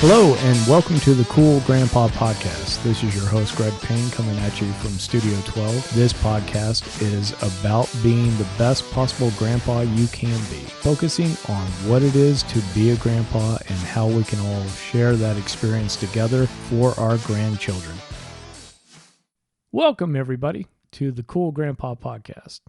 Hello and welcome to the Cool Grandpa Podcast. This is your host Greg Payne coming at you from Studio 12. This podcast is about being the best possible grandpa you can be, focusing on what it is to be a grandpa and how we can all share that experience together for our grandchildren. Welcome everybody to the Cool Grandpa Podcast.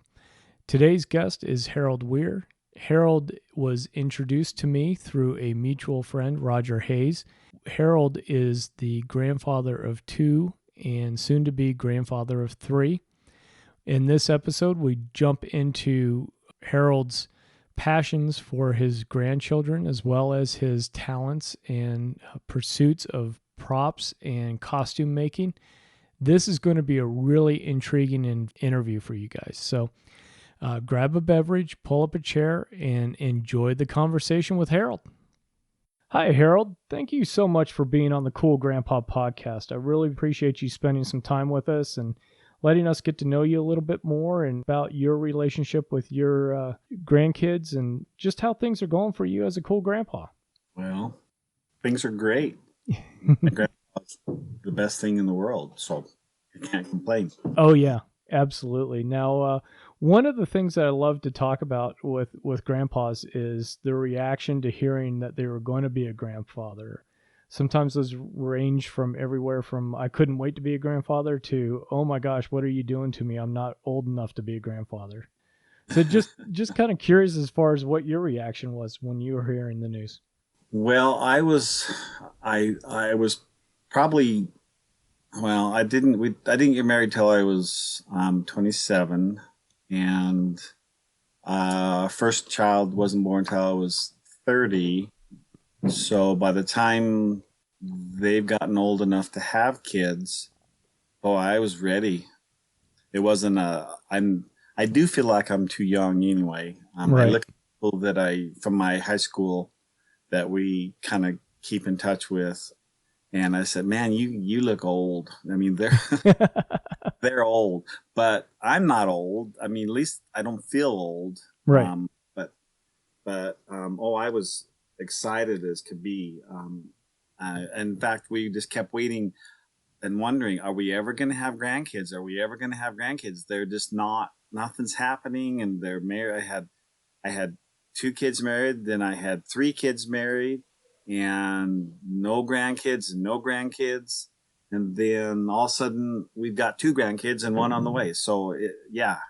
Today's guest is Harold Weir. Harold was introduced to me through a mutual friend, Roger Hayes. Harold is the grandfather of 2 and soon to be grandfather of 3. In this episode, we jump into Harold's passions for his grandchildren as well as his talents and pursuits of props and costume making. This is going to be a really intriguing interview for you guys. So grab a beverage, pull up a chair, and enjoy the conversation with Harold. Hi, Harold. Thank you so much for being on the Cool Grandpa Podcast. I really appreciate you spending some time with us and letting us get to know you a little bit more and about your relationship with your grandkids and just how things are going for you as a cool grandpa. Well, things are great. My grandpa's the best thing in the world, so I can't complain. Oh, yeah, absolutely. Now, one of the things that I love to talk about with grandpas is the reaction to hearing that they were going to be a grandfather. Sometimes those range from everywhere from, I couldn't wait to be a grandfather to, oh my gosh, what are you doing to me? I'm not old enough to be a grandfather. So just kind of curious as far as what your reaction was when you were hearing the news. Well, I was probably, well, I didn't get married till I was 27. And first child wasn't born until I was 30. So by the time they've gotten old enough to have kids, I was ready. It wasn't I do feel like I'm too young anyway. Right. I look at people that from my high school that we kind of keep in touch with. And I said, man, you look old. I mean, they're old, but I'm not old. I mean, at least I don't feel old. Right. I was excited as could be. In fact, we just kept waiting and wondering, are we ever going to have grandkids? Are we ever going to have grandkids? They're just nothing's happening. And they're married. I had 2 kids married. Then I had 3 kids married. And no grandkids. And then all of a sudden we've got 2 grandkids and 1 on the way. So it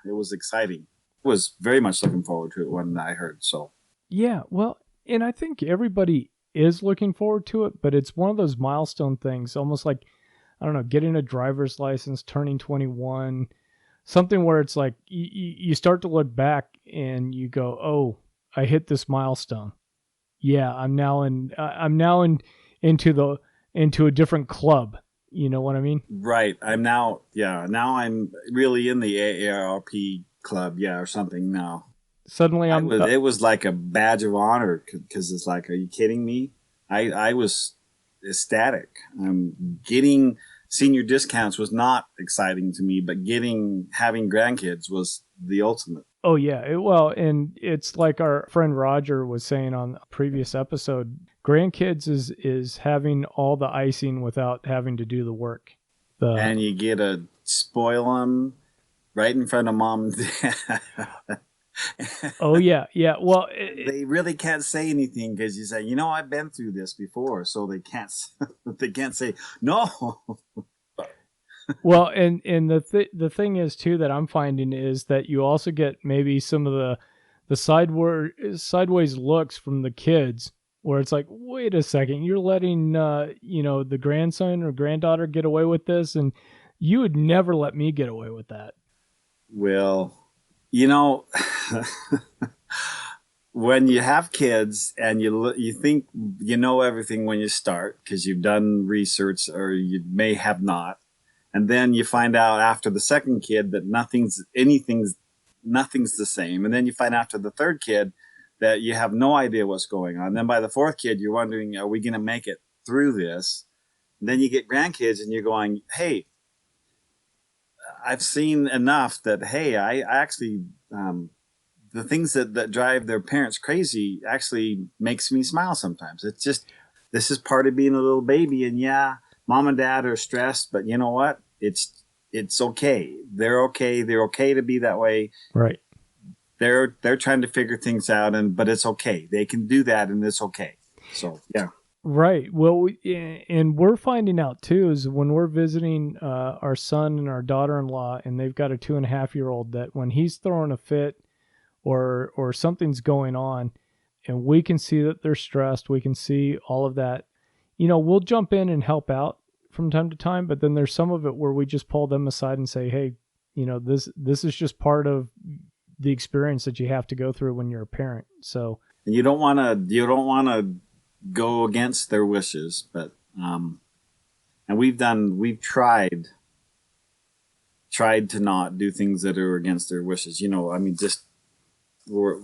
was exciting. I was very much looking forward to it when I heard. So yeah, well, and I think everybody is looking forward to it, but it's one of those milestone things, almost like, I don't know, getting a driver's license, turning 21, something where it's like you start to look back and you go, oh, I hit this milestone. Yeah, I'm now into a different club. You know what I mean? Right. Now I'm really in the AARP club, or something now. Suddenly it was like a badge of honor because it's like, are you kidding me? I was ecstatic. Getting senior discounts was not exciting to me, but having grandkids was the ultimate. Oh, yeah. And it's like our friend Roger was saying on a previous episode, grandkids is having all the icing without having to do the work. And you get to spoil them right in front of mom and dad. Oh, yeah. Yeah. Well, they really can't say anything because you say, I've been through this before. So they can't say no. Well, and the thing is too that I'm finding is that you also get maybe some of the sideways looks from the kids where it's like, wait a second, you're letting the grandson or granddaughter get away with this, and you would never let me get away with that. Well, when you have kids and you think you know everything when you start because you've done research or you may have not. And then you find out after the second kid that nothing's the same. And then you find out after the third kid that you have no idea what's going on. And then by the 4th kid, you're wondering, are we going to make it through this? And then you get grandkids and you're going, hey, I've seen enough that, hey, I actually, the things that drive their parents crazy actually makes me smile sometimes. It's this is part of being a little baby. And yeah, mom and dad are stressed, but you know what? It's okay. They're okay. They're okay to be that way. Right. They're trying to figure things out, but it's okay. They can do that, and it's okay. So yeah. Right. Well, and we're finding out too is when we're visiting our son and our daughter-in-law, and they've got a 2.5-year-old, that when he's throwing a fit or something's going on, and we can see that they're stressed, we can see all of that. We'll jump in and help out from time to time, but then there's some of it where we just pull them aside and say, hey, this is just part of the experience that you have to go through when you're a parent. So, and you don't want to go against their wishes, but and we've tried to not do things that are against their wishes. I mean, just we're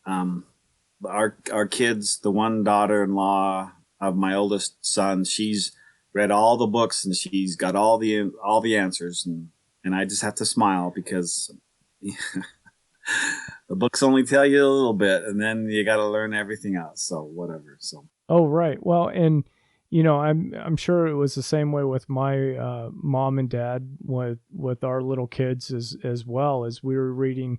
our kids, the one daughter-in-law of my oldest son, she's read all the books and she's got all the answers, and I just have to smile because the books only tell you a little bit, and then you got to learn everything else. So whatever. So. Oh, right. Well, and I'm sure it was the same way with my mom and dad with our little kids as well, as we were reading,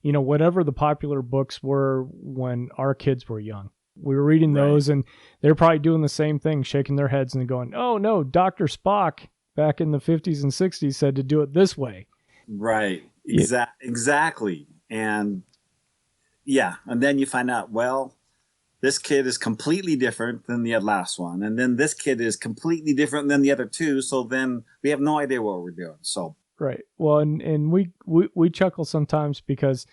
whatever the popular books were when our kids were young. We were reading those, and they're probably doing the same thing, shaking their heads and going, "Oh no, Dr. Spock back in the 50s and 60s said to do it this way." Right. Exactly. And yeah, and then you find out, well, this kid is completely different than the last one, and then this kid is completely different than the other two. So then we have no idea what we're doing. So right. Well, and we chuckle sometimes because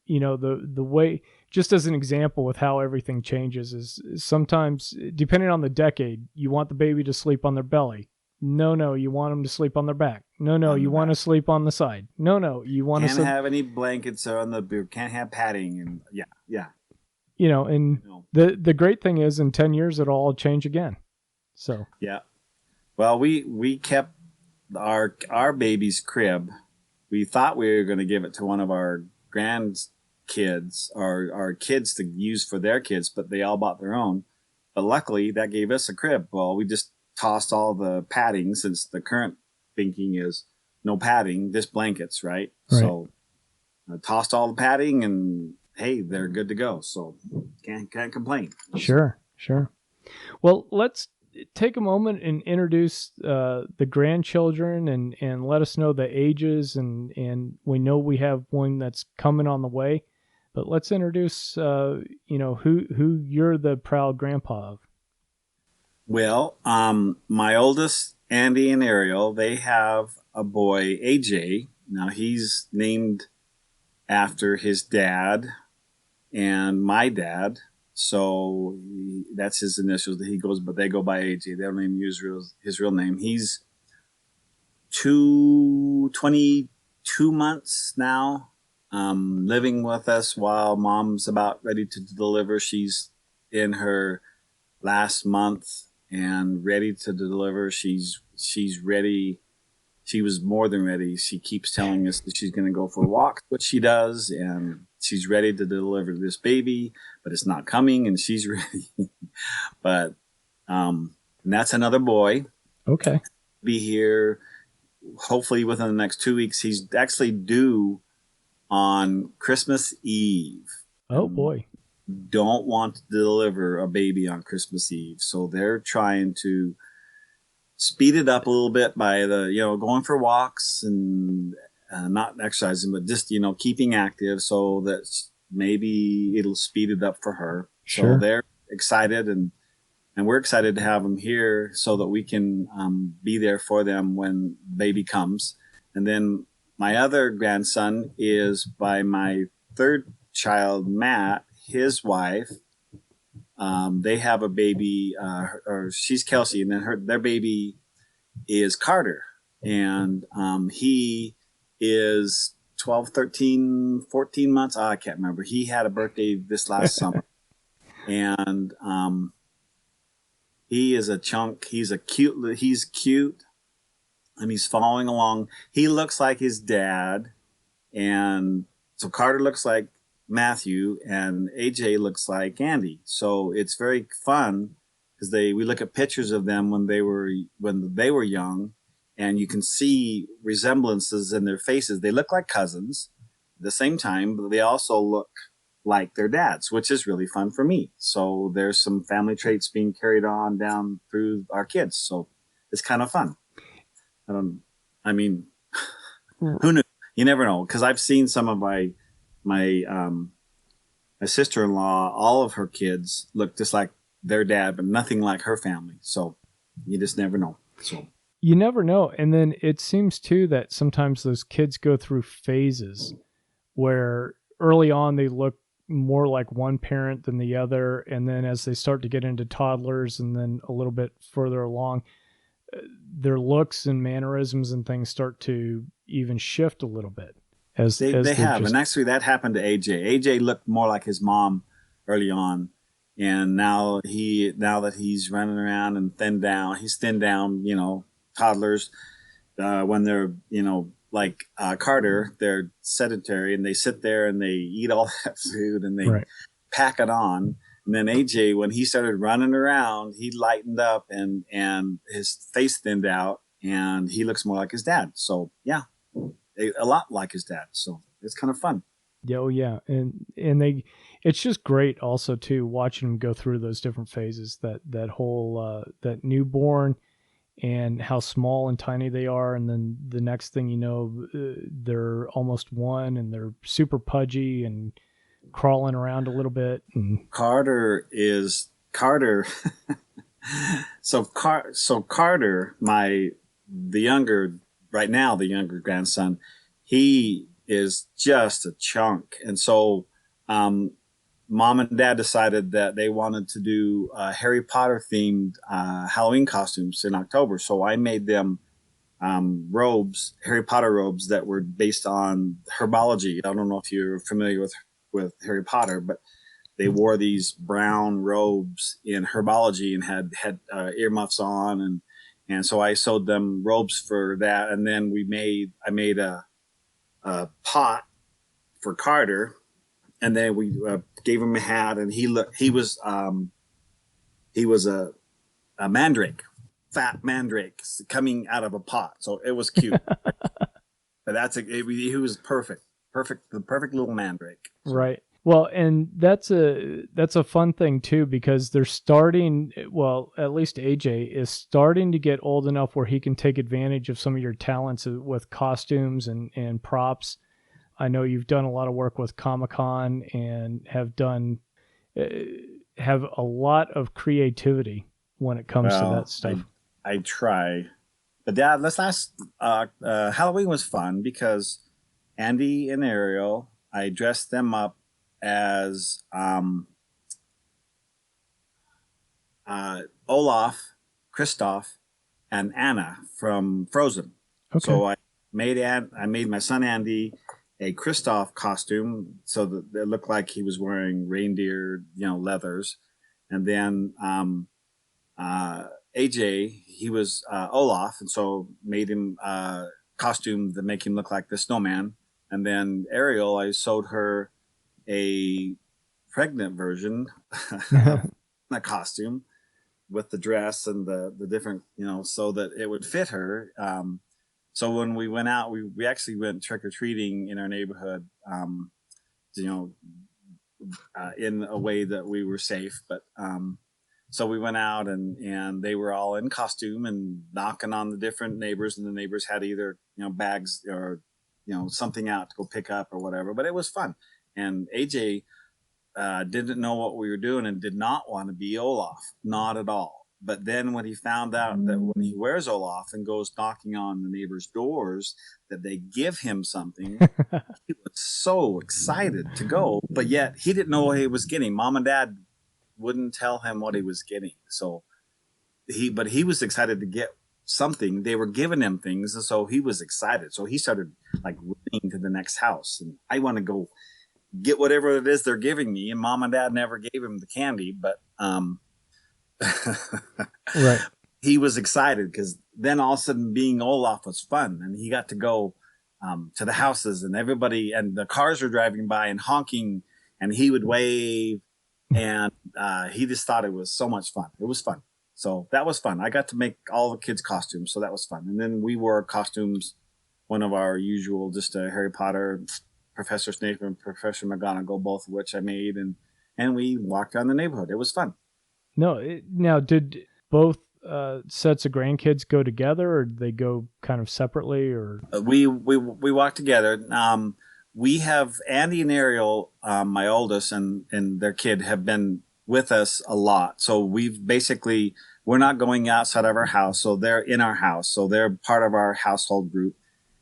the way, just as an example with how everything changes, is sometimes depending on the decade, you want the baby to sleep on their belly. No, you want them to sleep on their back. No, you want to sleep on the side. No, you want to have any blankets on the boot. Can't have padding, and yeah. And the great thing is, in 10 years, it'll all change again. So yeah. Well, we kept our baby's crib. We thought we were going to give it to one of our grandkids, our kids to use for their kids, but they all bought their own. But luckily, that gave us a crib. Well, we just tossed all the padding, since the current thinking is no padding, just blankets, right? So I tossed all the padding, and hey, they're good to go. So can't complain. Sure. Well, let's take a moment and introduce the grandchildren and let us know the ages, and we know we have one that's coming on the way, but let's introduce who you're the proud grandpa of. Well, my oldest, Andy and Ariel, they have a boy, AJ. Now he's named after his dad and my dad. So that's his initials that he goes, but they go by AJ. They don't even use his real name. He's 22 months now, living with us while mom's about ready to deliver. She's in her last month and ready to deliver. She's ready. She was more than ready. She keeps telling us that she's going to go for a walk, which she does, and she's ready to deliver this baby, but it's not coming, and she's ready. But and that's another boy. Okay. Be here hopefully within the next 2 weeks. He's actually due on Christmas Eve. Oh boy. Don't want to deliver a baby on Christmas Eve, so they're trying to speed it up a little bit by going for walks and not exercising, but just keeping active, so that maybe it'll speed it up for her. Sure. So they're excited, and we're excited to have them here so that we can be there for them when baby comes. And then my other grandson is by my third child, Matt, his wife. They have a baby, or she's Kelsey, and then their baby is Carter, and he is 12, 13, 14 months. I can't remember. He had a birthday this last summer, and he is a chunk. He's cute, and he's following along. He looks like his dad, and so Carter looks like Matthew, and AJ looks like Andy. So it's very fun because we look at pictures of them when they were young, and you can see resemblances in their faces. They look like cousins at the same time, but they also look like their dads, which is really fun for me. So there's some family traits being carried on down through our kids. So it's kind of fun. I mean, who knew? You never know. Because I've seen some of my sister-in-law, all of her kids look just like their dad, but nothing like her family. So you just never know. So you never know. And then it seems too that sometimes those kids go through phases where early on they look more like one parent than the other, and then as they start to get into toddlers and then a little bit further along, their looks and mannerisms and things start to even shift a little bit as they have. And actually that happened to AJ looked more like his mom early on, and now that he's running around and he's thinned down, toddlers, when they're, like Carter, they're sedentary and they sit there and they eat all that food and they pack it on. And then AJ, when he started running around, he lightened up and his face thinned out and he looks more like his dad. So yeah, a lot like his dad. So it's kind of fun. Yeah, oh yeah, and it's just great also too watching them go through those different phases. That whole that newborn, and how small and tiny they are, and then the next thing you know, they're almost one, and they're super pudgy and crawling around a little bit. And Carter. So Carter, the younger grandson, he is just a chunk, and so Mom and Dad decided that they wanted to do Harry Potter themed Halloween costumes in October. So I made them Harry Potter robes that were based on herbology. I don't know if you're familiar with Harry Potter, but they wore these brown robes in herbology and had earmuffs on, and so I sewed them robes for that. And then I made a pot for Carter. And then we gave him a hat, and he was a mandrake, fat mandrake coming out of a pot. So it was cute. But he was perfect, the perfect little mandrake. So. Right. Well, and that's a fun thing too, because they're starting. Well, at least AJ is starting to get old enough where he can take advantage of some of your talents with costumes and props. I know you've done a lot of work with Comic-Con and have a lot of creativity when it comes to that stuff. I try. But Dad, Halloween was fun because Andy and Ariel, I dressed them up as Olaf, Kristoff, and Anna from Frozen. Okay. So I made my son Andy a Kristoff costume so that it looked like he was wearing reindeer, leathers. And then AJ, he was Olaf, and so made him a costume that make him look like the snowman. And then Ariel, I sewed her a pregnant version of a costume with the dress and the different, so that it would fit her. So when we went out, we actually went trick-or-treating in our neighborhood, in a way that we were safe. But so we went out and they were all in costume and knocking on the different neighbors, and the neighbors had either, bags or, something out to go pick up or whatever. But it was fun. And AJ didn't know what we were doing and did not want to be Olaf, not at all. But then when he found out that when he wears Olaf and goes knocking on the neighbors' doors, that they give him something, he was so excited to go. But yet he didn't know what he was getting. Mom and Dad wouldn't tell him what he was getting. So he was excited to get something. They were giving him things, and so he was excited. So he started like running to the next house, and I want to go get whatever it is they're giving me. And Mom and Dad never gave him the candy, but right. He was excited because then all of a sudden being Olaf was fun, and he got to go to the houses, and everybody and the cars were driving by and honking, and he would wave, and he just thought it was so much fun. It was fun. So that was fun. I got to make all the kids' costumes, so that was fun. And then we wore costumes, one of our usual, just a Harry Potter, Professor Snape and Professor McGonagall, both of which I made, and we walked around the neighborhood. It was fun. No, now did both sets of grandkids go together, or did they go kind of separately, or? We walked together. We have Andy and Ariel, my oldest, and their kid have been with us a lot. So we're not going outside of our house. So they're in our house. So they're part of our household group.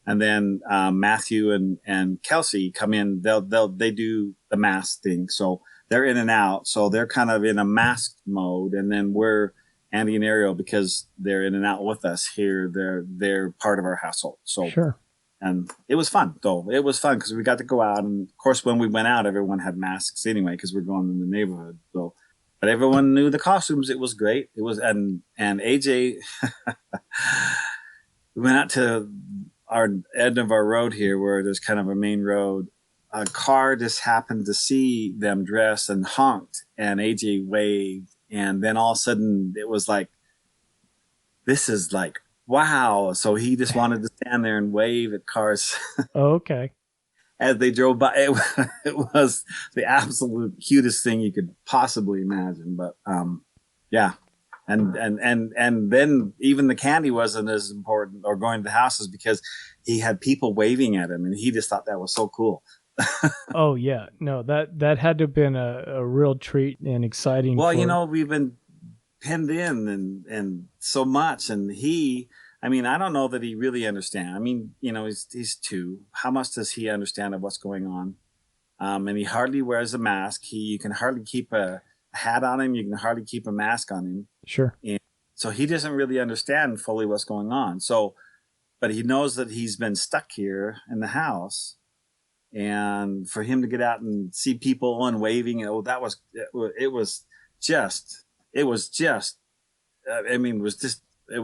And then Matthew and Kelsey come in. They do the mask thing. So they're in and out. So they're kind of in a mask mode. And then we're Andy and Ariel, because they're in and out with us here. They're part of our household. So Sure. And it was fun, though. It was fun because we got to go out. And of course, when we went out, everyone had masks anyway, because we're going in the neighborhood. So, but everyone knew the costumes. It was great. It was, and AJ, we went out to our end of our road here, where there's kind of a main road. A car just happened to see them dressed and honked, and AJ waved. And then all of a sudden, it was like, this is like, wow. So he just wanted to stand there and wave at cars. Oh, okay. As they drove by. It was the absolute cutest thing you could possibly imagine. But yeah. And then even the candy wasn't as important, or going to the houses, because he had people waving at him, and he just thought that was so cool. Oh yeah, no, that had to have been a real treat and exciting. Well, we've been pinned in and so much, and I don't know that he really understands. I mean, he's 2. How much does he understand of what's going on? And he hardly wears a mask. You can hardly keep a hat on him. You can hardly keep a mask on him. Sure. And so he doesn't really understand fully what's going on. So, but he knows that he's been stuck here in the house. And for him to get out and see people and waving, it was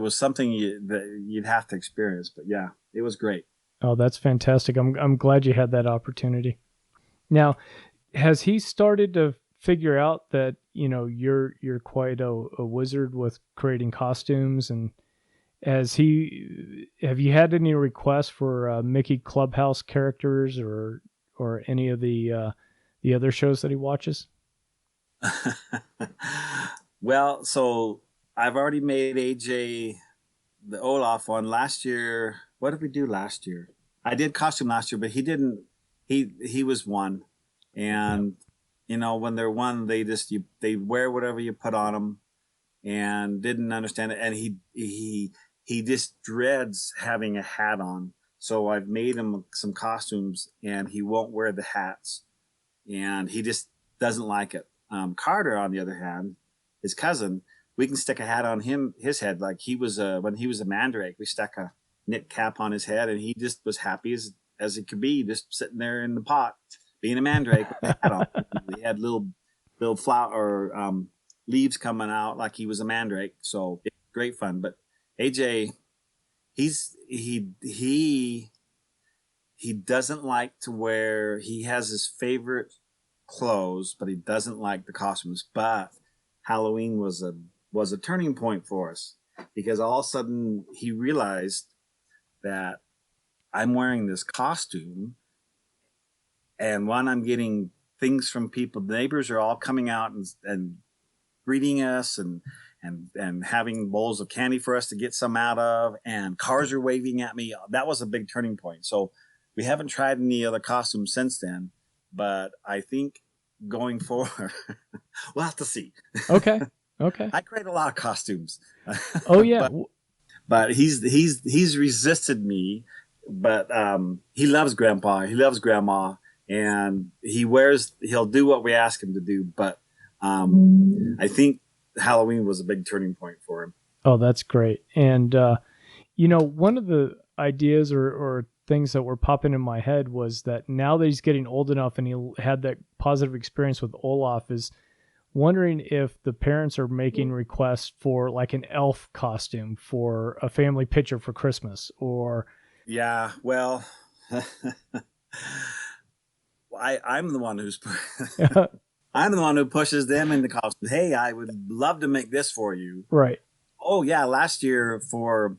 something that you'd have to experience. But yeah, it was great. Oh, that's fantastic. I'm glad you had that opportunity. Now, has he started to figure out that, you're quite a wizard with creating costumes, and have you had any requests for Mickey Clubhouse characters or any of the other shows that he watches? Well, so I've already made AJ the Olaf one last year. What did we do last year? I did costume last year, but he didn't. He was 1, and when they're 1, they wear whatever you put on them, and didn't understand it. And he just dreads having a hat on. So I've made him some costumes, and he won't wear the hats, and he just doesn't like it. Carter, on the other hand, his cousin, we can stick a hat on his head. Like when he was a mandrake, we stuck a knit cap on his head, and he just was happy as he could be, just sitting there in the pot, being a mandrake with a hat on. He had little flower or leaves coming out like he was a mandrake. So great fun. But AJ, he doesn't like to wear. He has his favorite clothes, but he doesn't like the costumes. But Halloween was a turning point for us, because all of a sudden he realized that I'm wearing this costume, and I'm getting things from people. The neighbors are all coming out and greeting us and having bowls of candy for us to get some out of, and cars are waving at me. That was a big turning point. So we haven't tried any other costumes since then, but I think going forward, we'll have to see. Okay. I create a lot of costumes. Oh yeah. but he's resisted me, but he loves Grandpa. He loves Grandma, and he'll do what we ask him to do. But I think Halloween was a big turning point for him. Oh, that's great. And, one of the ideas or things that were popping in my head was that now that he's getting old enough and he had that positive experience with Olaf, is wondering if the parents are making requests for like an elf costume for a family picture for Christmas, or. Yeah, well, I'm the one who's I'm the one who pushes them into costumes. Hey, I would love to make this for you. Right. Oh yeah, last year for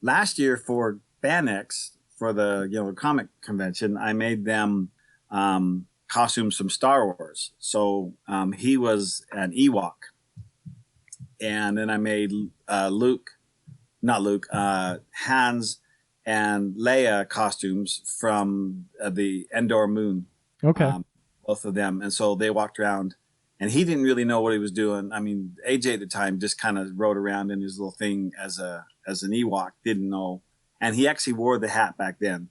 FanX, for the comic convention, I made them costumes from Star Wars. So he was an Ewok, and then I made not Luke, Hans and Leia costumes from the Endor moon. Okay. Both of them, and so they walked around, and he didn't really know what he was doing. I mean, AJ at the time just kind of rode around in his little thing as an Ewok, didn't know, and he actually wore the hat back then.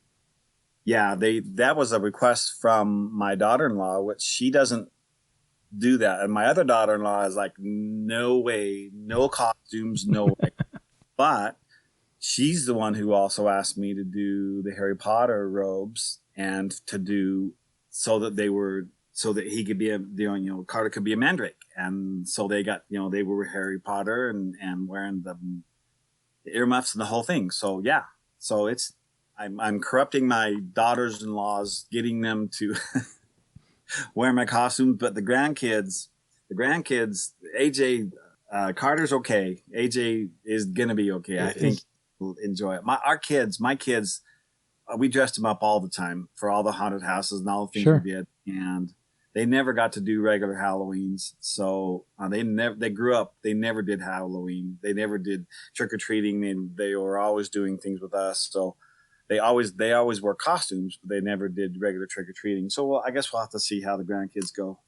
Yeah, that was a request from my daughter-in-law, which she doesn't do that, and my other daughter-in-law is like, no way, no costumes, no way. But she's the one who also asked me to do the Harry Potter robes and to do so that he could be Carter could be a Mandrake, and so they got they were Harry Potter and wearing the earmuffs and the whole thing. So yeah, so I'm corrupting my daughters-in-laws, getting them to wear my costumes, but the grandkids, AJ, Carter's okay. AJ is gonna be okay. I think he'll enjoy it. My kids, we dressed them up all the time for all the haunted houses and all the things we did, and they never got to do regular Halloweens. So they grew up. They never did Halloween. They never did trick or treating, and they were always doing things with us. So they always wore costumes, but they never did regular trick or treating. So I guess we'll have to see how the grandkids go.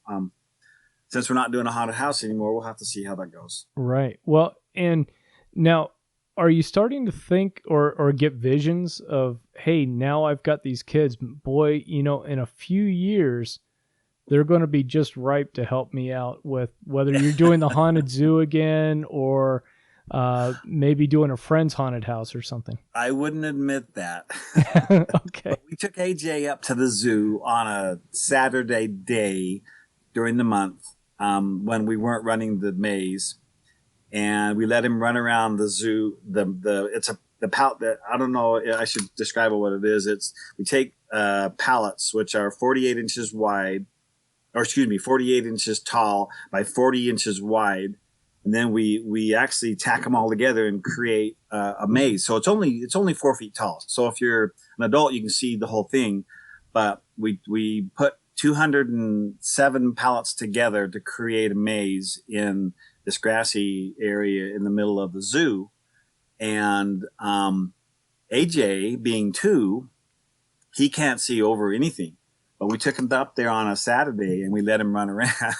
Since we're not doing a haunted house anymore, we'll have to see how that goes. Right. Well, and now, are you starting to think or get visions of, hey, now I've got these kids, boy, in a few years, they're going to be just ripe to help me out with whether you're doing the haunted zoo again or maybe doing a friend's haunted house or something? I wouldn't admit that. Okay. But we took AJ up to the zoo on a Saturday day during the month when we weren't running the maze, and we let him run around the zoo. The pallet that, I don't know, I should describe what it is. We take pallets which are 48 inches wide, or excuse me, 48 inches tall by 40 inches wide, and then we actually tack them all together and create a maze. So it's only 4 feet tall. So if you're an adult, you can see the whole thing. But we put 207 pallets together to create a maze in this grassy area in the middle of the zoo. And AJ, being 2, he can't see over anything. But we took him up there on a Saturday and we let him run around.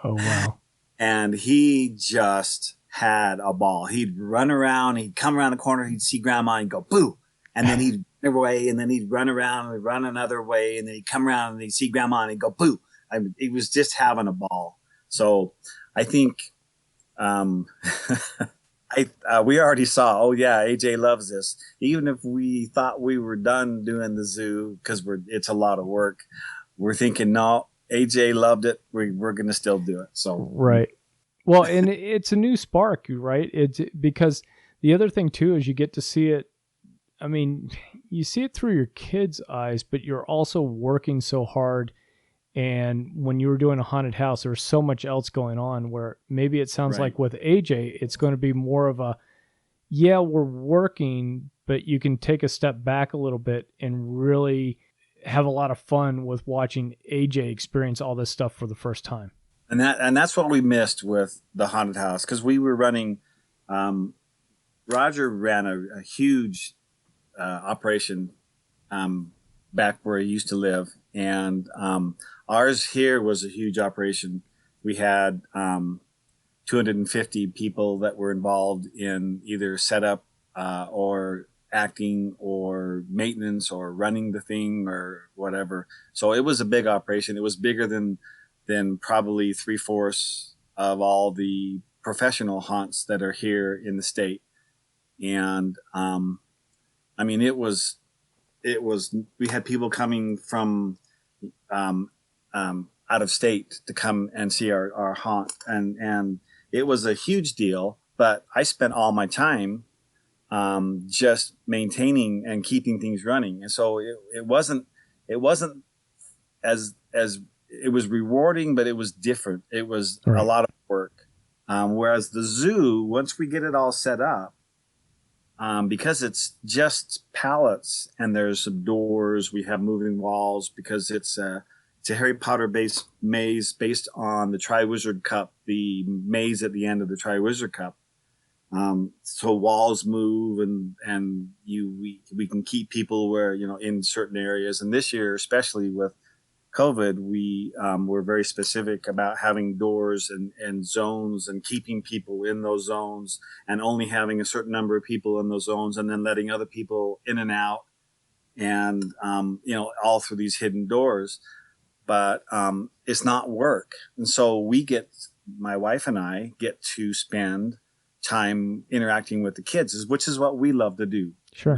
Oh, wow. And he just had a ball. He'd run around, he'd come around the corner, he'd see grandma and go, boo. And then he'd run away, and then he'd run around and run another way, and then he'd come around and he'd see grandma and he'd go, boo. I mean, he was just having a ball. So I think we already saw, oh yeah, AJ loves this. Even if we thought we were done doing the zoo because it's a lot of work, we're thinking, no, AJ loved it. We're going to still do it. So right. Well, and it's a new spark, right? It's because the other thing too is you get to see it. I mean, you see it through your kids' eyes, but you're also working so hard. And when you were doing a haunted house, there was so much else going on where maybe it sounds like with AJ, it's going to be more of a, yeah, we're working, but you can take a step back a little bit and really have a lot of fun with watching AJ experience all this stuff for the first time. And that's what we missed with the haunted house, because we were running. Roger ran a huge operation back where he used to live, and ours here was a huge operation. We had 250 people that were involved in either setup or acting or maintenance or running the thing or whatever. So it was a big operation. It was bigger than probably 3/4 of all the professional haunts that are here in the state. And I mean, it was we had people coming from out of state to come and see our haunt, and it was a huge deal. But I spent all my time just maintaining and keeping things running, and so it wasn't as it was rewarding, but it was different. It was a lot of work, Whereas the zoo, once we get it all set up, because it's just pallets and there's some doors, we have moving walls because it's a Harry Potter based maze based on the Triwizard Cup, the maze at the end of the Triwizard Cup. So walls move and we can keep people where, in certain areas. And this year, especially with COVID, we were very specific about having doors and zones and keeping people in those zones and only having a certain number of people in those zones and then letting other people in and out and, all through these hidden doors. But it's not work. And so my wife and I get to spend time interacting with the kids, which is what we love to do. Sure.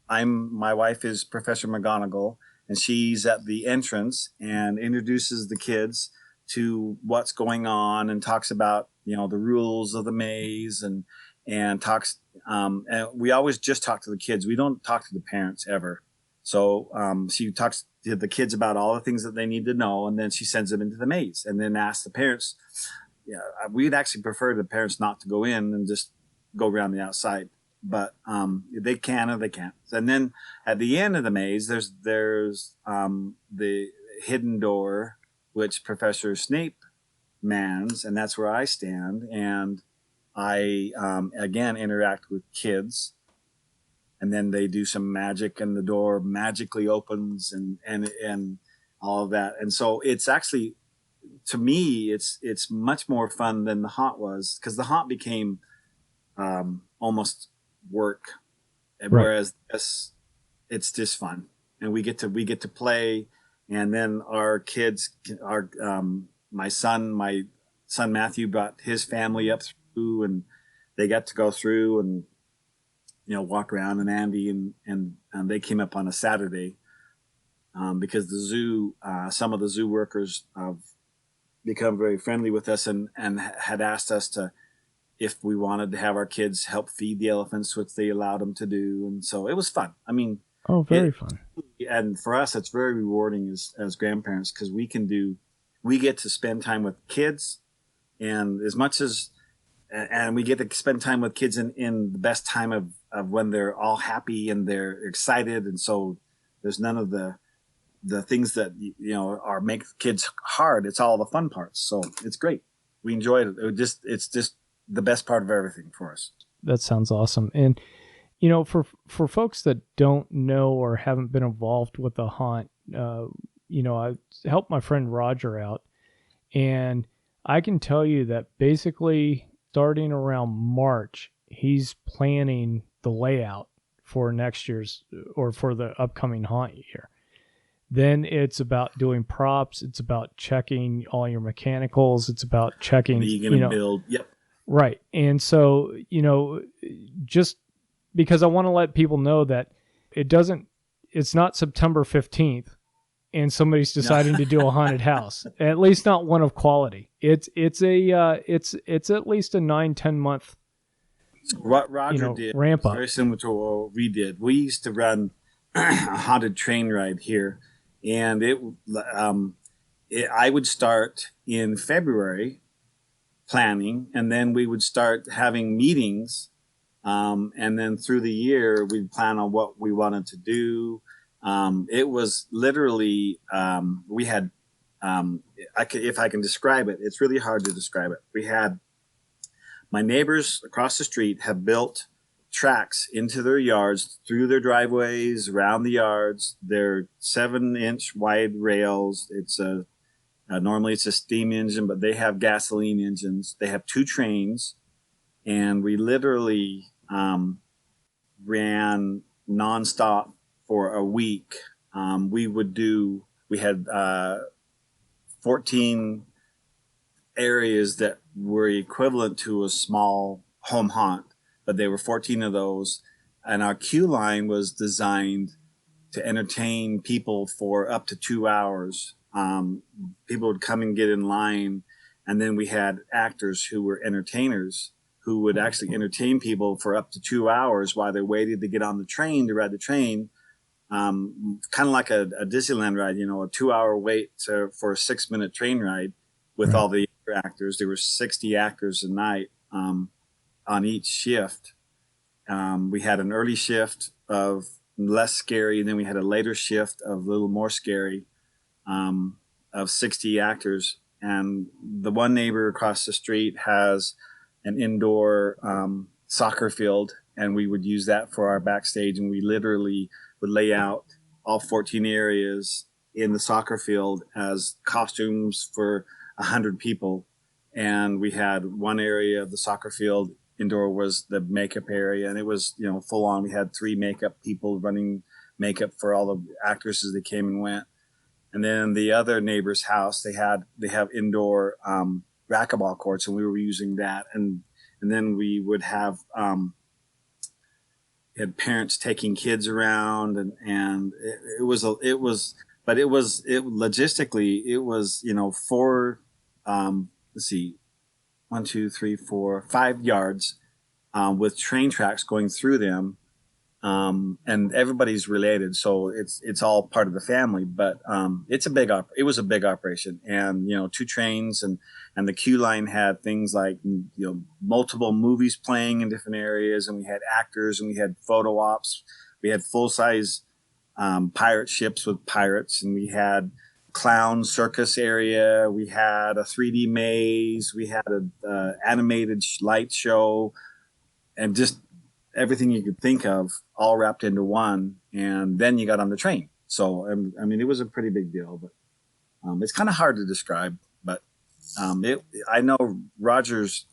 My wife is Professor McGonagall, and she's at the entrance and introduces the kids to what's going on and talks about, the rules of the maze and talks, and we always just talk to the kids. We don't talk to the parents ever. So she talks to the kids about all the things that they need to know, and then she sends them into the maze and then asks the parents. Yeah, we'd actually prefer the parents not to go in and just go around the outside, but they can or they can't. And then at the end of the maze, there's the hidden door, which Professor Snape mans, and that's where I stand. And I again interact with kids, and then they do some magic, and the door magically opens, and all of that. And so it's actually, to me, it's much more fun than the haunt was, because the haunt became almost work, whereas this, it's just fun, and we get to play, and then our kids, my son Matthew brought his family up through, and they got to go through and walk around, and Andy and they came up on a Saturday because the zoo, some of the zoo workers have become very friendly with us and had asked us if we wanted to have our kids help feed the elephants, which they allowed them to do. And so it was fun. I mean, very fun. And for us, it's very rewarding as grandparents, because we get to spend time with kids, and we get to spend time with kids in the best time of when they're all happy and they're excited. And so there's none of the things that are make kids hard. It's all the fun parts. So it's great. We enjoyed it. It's just the best part of everything for us. That sounds awesome. And for folks that don't know or haven't been involved with the haunt, I helped my friend Roger out, and I can tell you that basically starting around March, he's planning the layout for next year's, or for the upcoming haunt year. Then it's about doing props. It's about checking all your mechanicals. It's about checking, what are you going to build? Yep. Right. And so, just because I want to let people know that it's not September 15th and somebody's deciding to do a haunted house, at least not one of quality. It's at least a 9-10 month what Roger did ramp up. Very similar to what we did. We used to run a haunted train ride here, and I would start in February planning, and then we would start having meetings, and then through the year we'd plan on what we wanted to do. It was literally we had if I can describe it, it's really hard to describe it. We had, my neighbors across the street have built tracks into their yards, through their driveways, around the yards. They're 7-inch wide rails. It's normally it's a steam engine, but they have gasoline engines. They have 2 trains, and we literally ran nonstop for a week. We had 14 areas that were equivalent to a small home haunt, but they were 14 of those. And our queue line was designed to entertain people for up to 2 hours. People would come and get in line, and then we had actors who were entertainers who would actually entertain people for up to 2 hours while they waited to get on the train to ride the train. Kind of like a Disneyland ride, a 2-hour wait for a 6-minute train ride. with Right. all the actors. There were 60 actors a night on each shift. We had an early shift of less scary, and then we had a later shift of a little more scary, of 60 actors. And the one neighbor across the street has an indoor soccer field, and we would use that for our backstage. And we literally would lay out all 14 areas in the soccer field as costumes for 100 people. And we had one area of the soccer field indoor was the makeup area, and it was, you know, full on. We had 3 makeup people running makeup for all the actors as they came and went. And then the other neighbor's house, they have indoor racquetball courts, and we were using that. And then we would have had parents taking kids around, and it logistically it was, you know, 4 let's see, 1, 2, 3, 4, 5 yards with train tracks going through them, and everybody's related, so it's all part of the family. But it was a big operation, and you know, 2 trains, and the queue line had things like, you know, multiple movies playing in different areas, and we had actors, and we had photo ops, we had full size pirate ships with pirates, and we had clown circus area, we had a 3D maze, we had a animated light show, and just everything you could think of all wrapped into one. And then you got on the train. So, I mean, it was a pretty big deal, but it's kind of hard to describe. But I know Roger's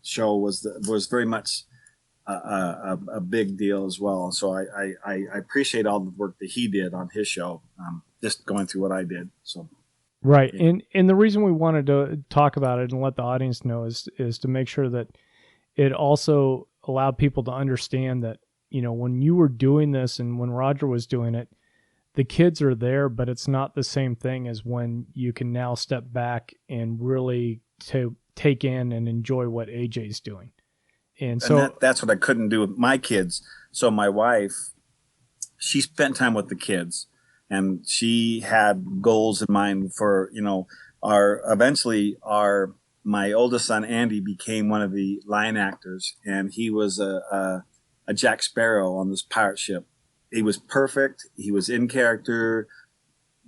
show was very much a big deal as well. So I appreciate all the work that he did on his show, just going through what I did. So. Right. Yeah. And the reason we wanted to talk about it and let the audience know is to make sure that it also allowed people to understand that, you know, when you were doing this and when Roger was doing it, the kids are there, but it's not the same thing as when you can now step back and really take in and enjoy what AJ's doing. And so that's what I couldn't do with my kids. So my wife, she spent time with the kids, and she had goals in mind for, you know, my oldest son Andy became one of the line actors, and he was a Jack Sparrow on this pirate ship. He was perfect. He was in character.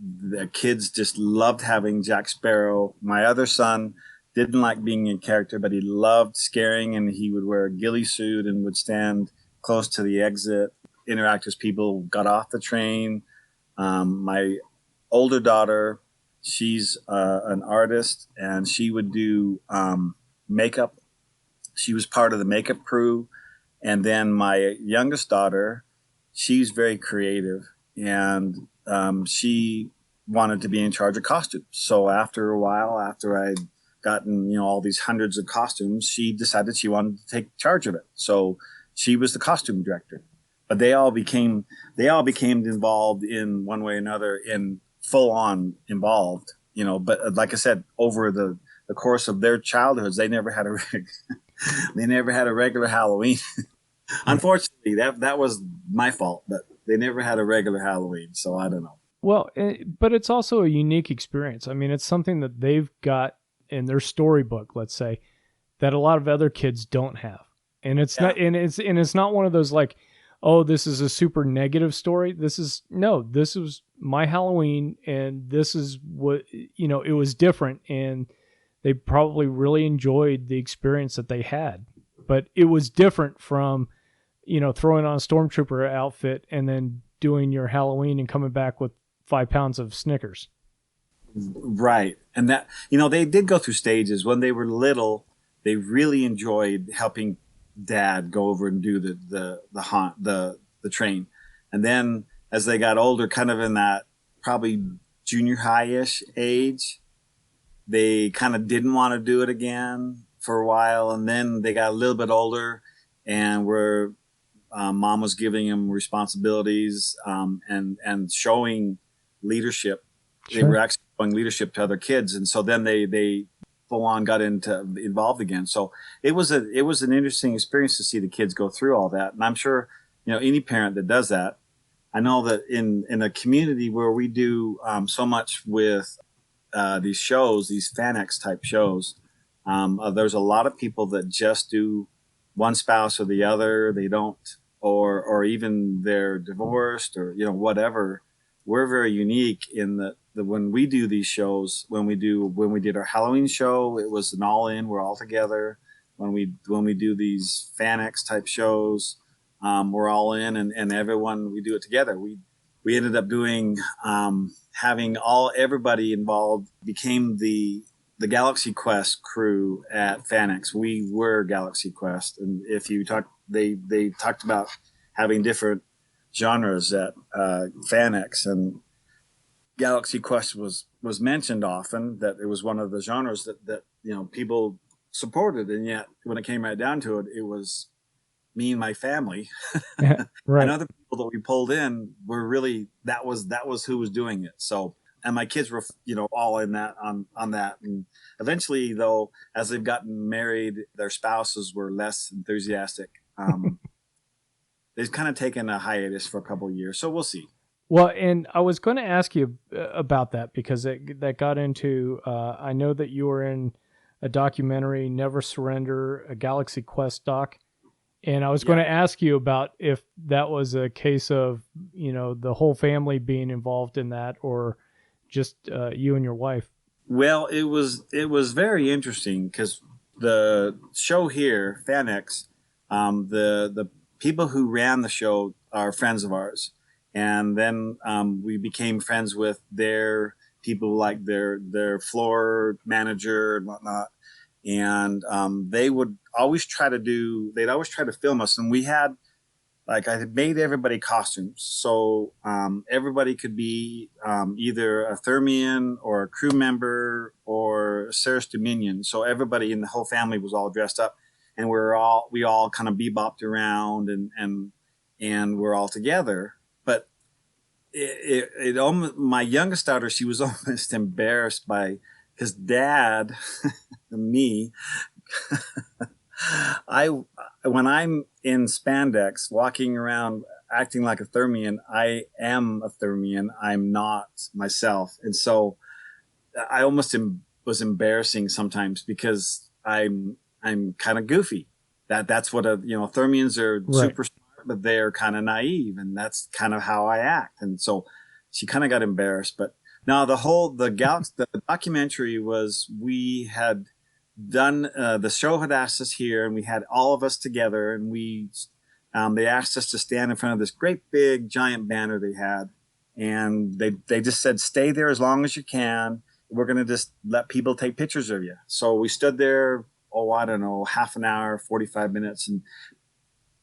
The kids just loved having Jack Sparrow. My other son didn't like being in character, but he loved scaring, and he would wear a ghillie suit and would stand close to the exit, interact as people got off the train. My older daughter, she's an artist, and she would do makeup. She was part of the makeup crew. And then my youngest daughter, she's very creative, and she wanted to be in charge of costumes. So after a while, after I'd gotten, you know, all these hundreds of costumes, she decided she wanted to take charge of it. So she was the costume director. But they all became involved in one way or another, in full on involved, you know. But like I said, over the course of their childhoods, they never had a regular Halloween. Unfortunately, that was my fault, but they never had a regular Halloween, so I don't know. well, but it's also a unique experience. I mean, it's something that they've got in their storybook, let's say, that a lot of other kids don't have. And it's Yeah. it's not one of those like, oh, this is a super negative story. This was my Halloween, and this is what, you know, it was different, and they probably really enjoyed the experience that they had. But it was different from, you know, throwing on a stormtrooper outfit and then doing your Halloween and coming back with 5 pounds of Snickers. Right. And that, you know, they did go through stages. When they were little, they really enjoyed helping dad go over and do the train. And then as they got older, kind of in that probably junior high-ish age, they kind of didn't want to do it again for a while. And then they got a little bit older, and were mom was giving them responsibilities, and showing leadership. They were actually showing leadership to other kids, and so then they full on got involved again. So it was an interesting experience to see the kids go through all that. And I'm sure, you know, any parent that does that. I know that in a community where we do so much with these shows, these FanX type shows. There's a lot of people that just do one spouse or the other. They don't, or even they're divorced or whatever. We're very unique in that when we do these shows, when we did our Halloween show, it was an all in. We're all together. When we do these FanX type shows, we're all in, and everyone, we do it together. We ended up doing having everybody involved became the Galaxy Quest crew at FanX. We were Galaxy Quest, and if you talk, they talked about having different genres at FanX, and Galaxy Quest was mentioned often, that it was one of the genres that people supported, and yet when it came right down to it, it was me and my family Right. and other people that we pulled in were really, that was who was doing it. So, and my kids were all in that on that, and eventually, though, as they've gotten married, their spouses were less enthusiastic. They've kind of taken a hiatus for a couple of years, so we'll see. Well, and I was going to ask you about that because that got into. I know that you were in a documentary, Never Surrender, a Galaxy Quest doc, and I was going to ask you about if that was a case of the whole family being involved in that, or just you and your wife. Well, it was very interesting because the show here, FanX, the people who ran the show are friends of ours, and then we became friends with their people, like their floor manager and whatnot. And they'd always try to film us, and we had, like, I had made everybody costumes, so everybody could be either a Thermian or a crew member or a Thermian. So everybody in the whole family was all dressed up, and we all kind of bebopped around, and we're all together. But it almost, my youngest daughter, she was almost embarrassed by his dad and me. When I'm in spandex walking around acting like a Thermian, I am a Thermian. I'm not myself. And so I almost was embarrassing sometimes because I'm kind of goofy. That's what Thermians are. Right. Super smart, but they're kind of naive, and that's kind of how I act. And so she kind of got embarrassed. But now the documentary was, we had done, the show had asked us here, and we had all of us together, and they asked us to stand in front of this great big giant banner they had, and they just said, stay there as long as you can. We're going to just let people take pictures of you. So we stood there, I don't know, half an hour, 45 minutes, and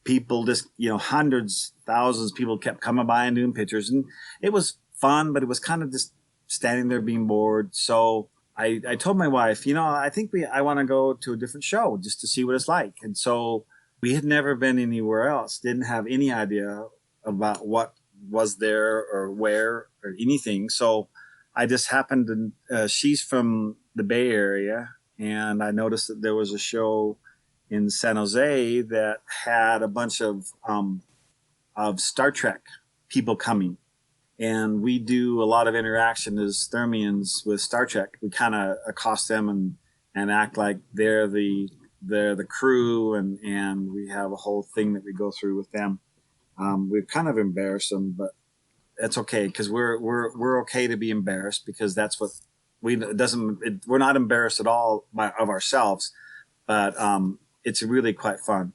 people just, hundreds, thousands of people kept coming by and doing pictures, and it was fun, but it was kind of just standing there being bored. So I told my wife, I think I want to go to a different show just to see what it's like. And so we had never been anywhere else, didn't have any idea about what was there or where or anything. So I just happened to, she's from the Bay Area, and I noticed that there was a show in San Jose that had a bunch of Star Trek people coming. And we do a lot of interaction as Thermians with Star Trek. We kind of accost them and act like they're the crew, and we have a whole thing that we go through with them. We've kind of embarrassed them, but that's okay, because we're okay to be embarrassed, because that's what we're not embarrassed at all of ourselves, but it's really quite fun.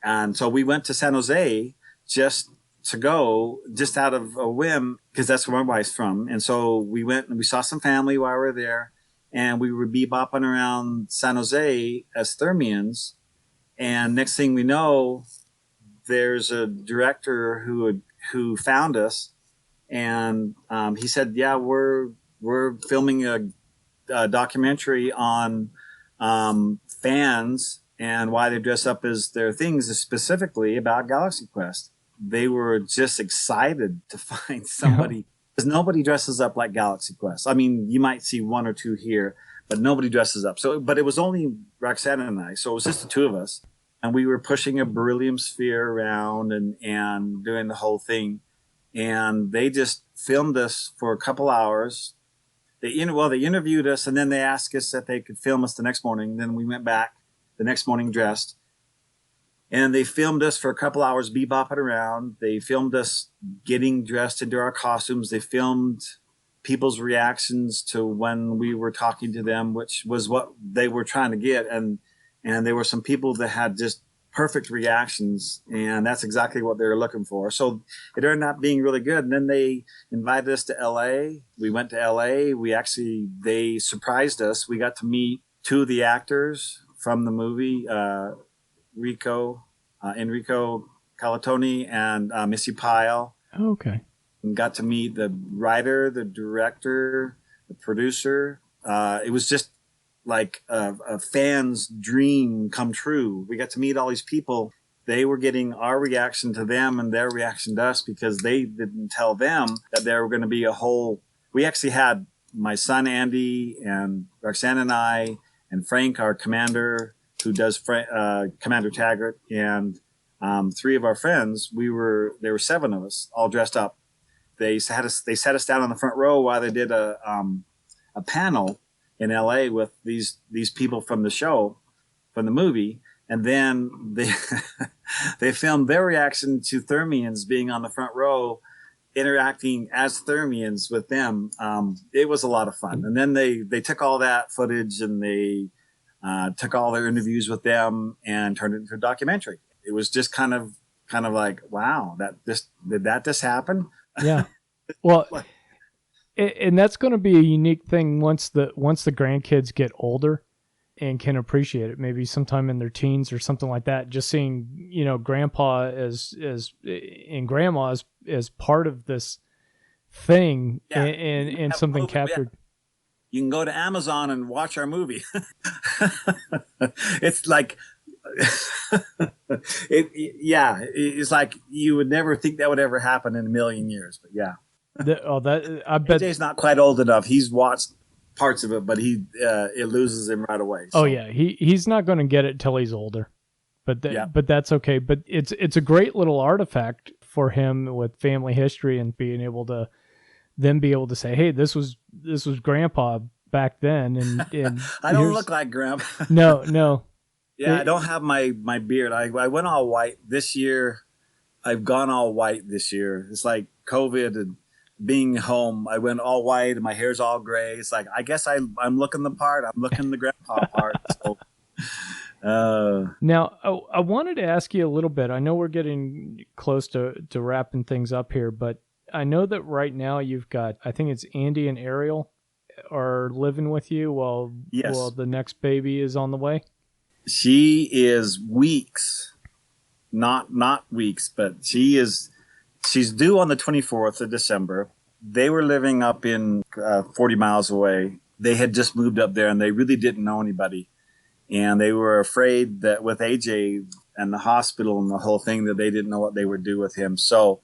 And so we went to San Jose just out of a whim, because that's where my wife's from. And so we went and we saw some family while we were there, and we were bebopping around San Jose as Thermians. And next thing we know, there's a director who found us, and he said, "Yeah, we're filming a documentary on fans and why they dress up as their things, specifically about Galaxy Quest." They were just excited to find somebody, because nobody dresses up like Galaxy Quest. I mean, you might see one or two here, but nobody dresses up. So, but it was only Roxanne and I, so it was just the two of us, and we were pushing a beryllium sphere around and doing the whole thing. And they just filmed us for a couple hours, They interviewed us, and then they asked us if they could film us the next morning. Then we went back the next morning dressed, and they filmed us for a couple hours bebopping around. They filmed us getting dressed into our costumes. They filmed people's reactions to when we were talking to them, which was what they were trying to get. And there were some people that had just perfect reactions, and that's exactly what they were looking for. So it ended up being really good. And then they invited us to LA. We went to LA. They surprised us. We got to meet two of the actors from the movie, Enrico Calatoni and Missy Pyle. Oh, okay. And got to meet the writer, the director, the producer. It was just like a fan's dream come true. We got to meet all these people. They were getting our reaction to them and their reaction to us, because they didn't tell them that there were going to be a whole. We actually had my son Andy and Roxanne and I and Frank, our commander, who does Commander Taggart, and three of our friends. There were seven of us all dressed up. They sat us down on the front row while they did a panel in LA with these people from the show, from the movie, and then they filmed their reaction to Thermians being on the front row, interacting as Thermians with them. It was a lot of fun. And then they took all that footage and they took all their interviews with them and turned it into a documentary. It was just kind of like, wow, did that just happen? Yeah. Well, and that's going to be a unique thing once the grandkids get older and can appreciate it, maybe sometime in their teens or something like that. Just seeing, grandpa as and grandma as part of this thing, yeah. and something captured. You can go to Amazon and watch our movie. It's like, it's like you would never think that would ever happen in a million years, but yeah. I bet AJ's not quite old enough. He's watched parts of it, but it loses him right away. So. Oh yeah, he's not going to get it till he's older, but that's okay. But it's a great little artifact for him with family history and being able to say, hey, this was Grandpa back then, and I don't look like Grandpa. No. Yeah, I don't have my beard. I went all white this year. I've gone all white this year. It's like COVID and being home. I went all white and my hair's all gray. It's like, I guess I'm looking the part. I'm looking the grandpa part. So, now, I wanted to ask you a little bit. I know we're getting close to wrapping things up here, but I know that right now you've got, I think it's Andy and Ariel are living with you while the next baby is on the way. She is weeks, not weeks, but she's due on the 24th of December. They were living up in 40 miles away. They had just moved up there and they really didn't know anybody. And they were afraid that with AJ and the hospital and the whole thing, that they didn't know what they would do with him. So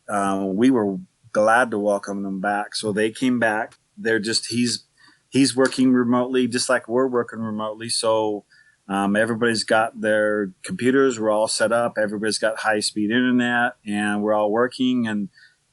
we were glad to welcome them back. So they came back. They're just, he's working remotely, just like we're working remotely. So everybody's got their computers. We're all set up. Everybody's got high-speed internet, and we're all working.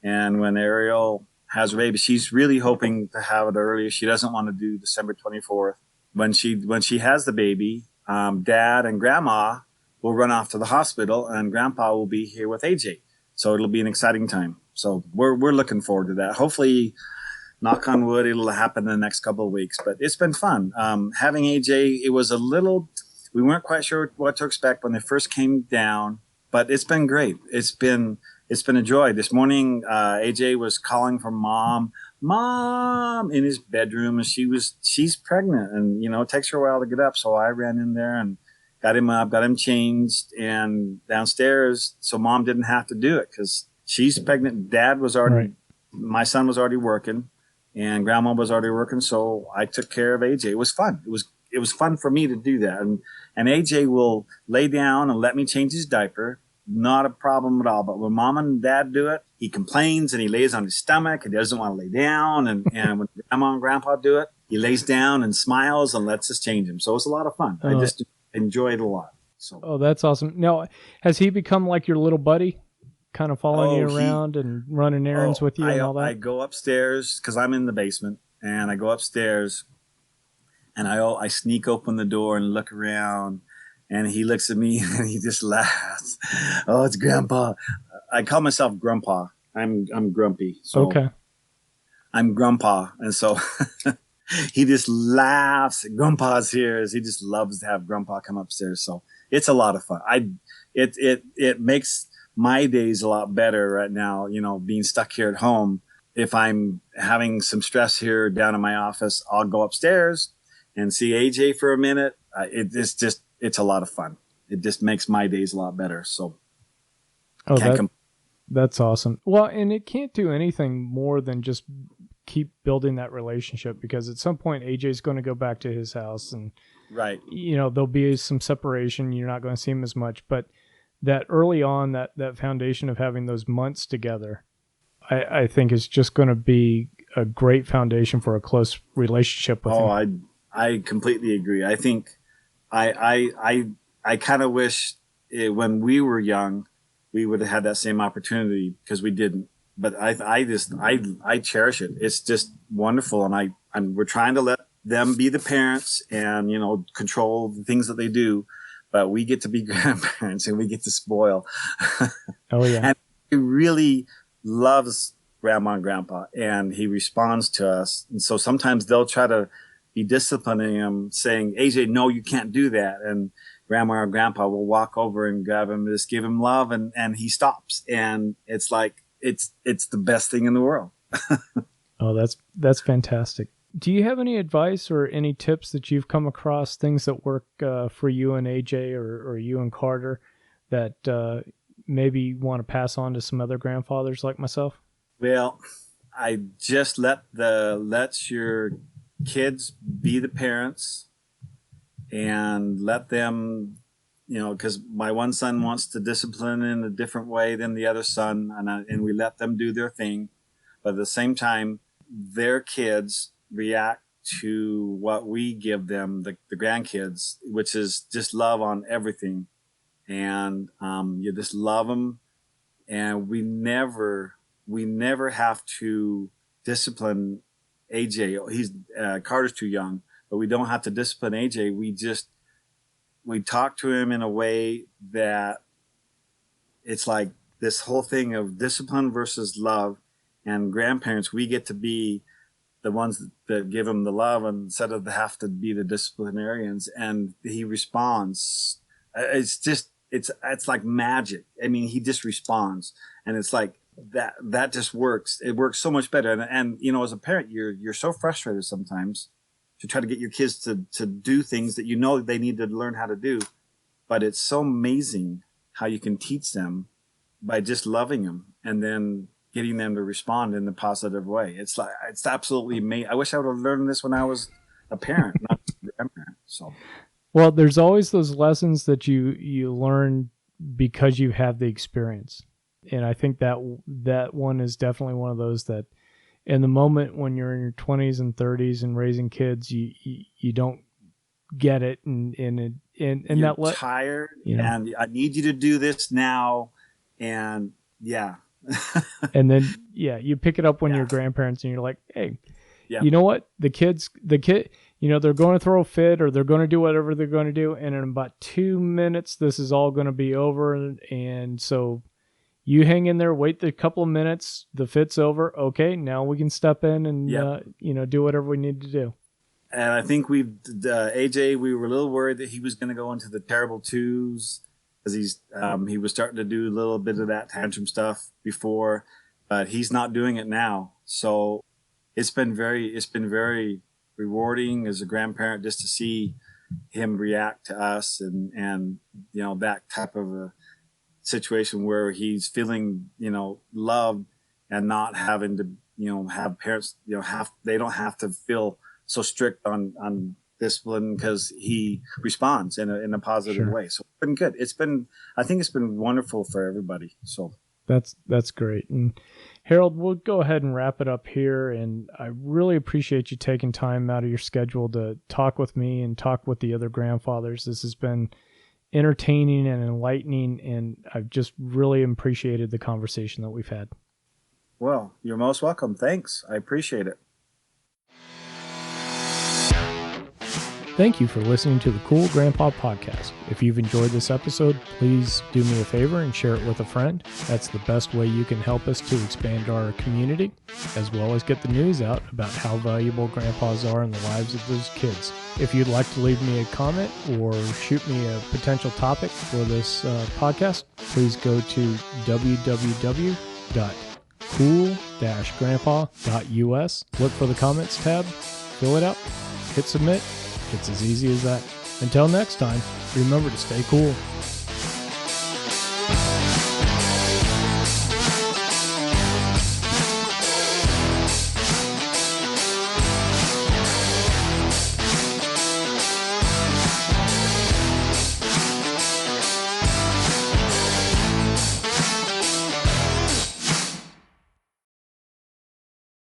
And when Ariel has a baby, she's really hoping to have it earlier. She doesn't want to do December 24th. When she has the baby, Dad and Grandma will run off to the hospital, and Grandpa will be here with AJ. So it'll be an exciting time. So we're looking forward to that. Hopefully, knock on wood, it'll happen in the next couple of weeks. But it's been fun. Having AJ, it was a little. We weren't quite sure what to expect when they first came down, but it's been great. It's been a joy. This morning, AJ was calling for mom in his bedroom, and she's pregnant, and it takes her a while to get up. So I ran in there and got him up, got him changed, and downstairs, so mom didn't have to do it because she's pregnant. Dad was already, right. My son was already working, and Grandma was already working, so I took care of AJ. It was fun. It was fun for me to do that. And AJ will lay down and let me change his diaper. Not a problem at all. But when Mom and Dad do it, he complains and he lays on his stomach and he doesn't want to lay down. And when Grandma and Grandpa do it, he lays down and smiles and lets us change him. So it's a lot of fun. I just enjoy it a lot. So. Oh, that's awesome. Now, has he become like your little buddy? Kind of following you around and running errands with you and all that? I go upstairs because I'm in the basement. and I go upstairs, and I sneak open the door and look around, and he looks at me and he just laughs. Oh, it's Grandpa. I call myself Grandpa. I'm grumpy, so Okay. I'm Grandpa, and so he just laughs. Grandpa's here. He just loves to have Grandpa come upstairs. So it's a lot of fun. It makes my days a lot better right now. You know, being stuck here at home. If I'm having some stress here down in my office, I'll go upstairs and see AJ for a minute. It's a lot of fun. It just makes my days a lot better. So Oh, that's awesome. Well, and it can't do anything more than just keep building that relationship, because at some point AJ's going to go back to his house, and right, there'll be some separation. You're not going to see him as much, but that early on, that foundation of having those months together, I think is just going to be a great foundation for a close relationship with him. I completely agree. I think I kind of wish when we were young, we would have had that same opportunity, because we didn't. But I cherish it. It's just wonderful, and we're trying to let them be the parents and control the things that they do, but we get to be grandparents and we get to spoil. Oh yeah, and he really loves Grandma and Grandpa, and he responds to us. And so sometimes they'll try to be disciplining him, saying, AJ, no, you can't do that. And Grandma or Grandpa will walk over and grab him, just give him love, and he stops. And it's like, it's the best thing in the world. Oh, that's fantastic. Do you have any advice or any tips that you've come across, things that work for you and AJ, or you and Carter, that maybe you want to pass on to some other grandfathers like myself? Well, I just let your kids be the parents, and let them, because my one son wants to discipline in a different way than the other son, and we let them do their thing. But at the same time, their kids react to what we give them, the grandkids, which is just love on everything. And you just love them, and we never have to discipline AJ. He's Carter's too young, but we don't have to discipline AJ. We talk to him in a way that it's like this whole thing of discipline versus love. And grandparents, we get to be the ones that give him the love, instead of have to be the disciplinarians. And he responds. It's like magic. I mean, he just responds, and it's like that just works. It works so much better. And as a parent, you're so frustrated sometimes to try to get your kids to do things that they need to learn how to do. But it's so amazing how you can teach them by just loving them, and then getting them to respond in a positive way. It's absolutely amazing. I wish I would have learned this when I was a parent, not a grandparent. So, well, there's always those lessons that you learn because you have the experience. And I think that one is definitely one of those that in the moment when you're in your 20s and 30s and raising kids, you don't get it, and you're tired, and I need you to do this now, and yeah. And then you pick it up when you're grandparents, and you're like, hey, you know what, the kid, they're going to throw a fit, or they're going to do whatever they're going to do, and in about 2 minutes this is all going to be over. And so you hang in there, wait the couple of minutes, the fit's over, okay, now we can step in and do whatever we need to do. And I think AJ, we were a little worried that he was going to go into the terrible twos, because he was starting to do a little bit of that tantrum stuff before, but he's not doing it now. So it's been very rewarding as a grandparent, just to see him react to us, and that type of a situation where he's feeling loved, and not having to have parents they don't have to feel so strict on discipline, because he responds in a positive way. So it's been good. I think it's been wonderful for everybody. So that's great. And Harold, we'll go ahead and wrap it up here. And I really appreciate you taking time out of your schedule to talk with me and talk with the other grandfathers. This has been entertaining and enlightening, and I've just really appreciated the conversation that we've had. Well, you're most welcome. Thanks. I appreciate it. Thank you for listening to the Cool Grandpa Podcast. If you've enjoyed this episode, please do me a favor and share it with a friend. That's the best way you can help us to expand our community, as well as get the news out about how valuable grandpas are in the lives of those kids. If you'd like to leave me a comment or shoot me a potential topic for this podcast, please go to www.cool-grandpa.us. Look for the comments tab, fill it out, hit submit. It's as easy as that. Until next time, remember to stay cool.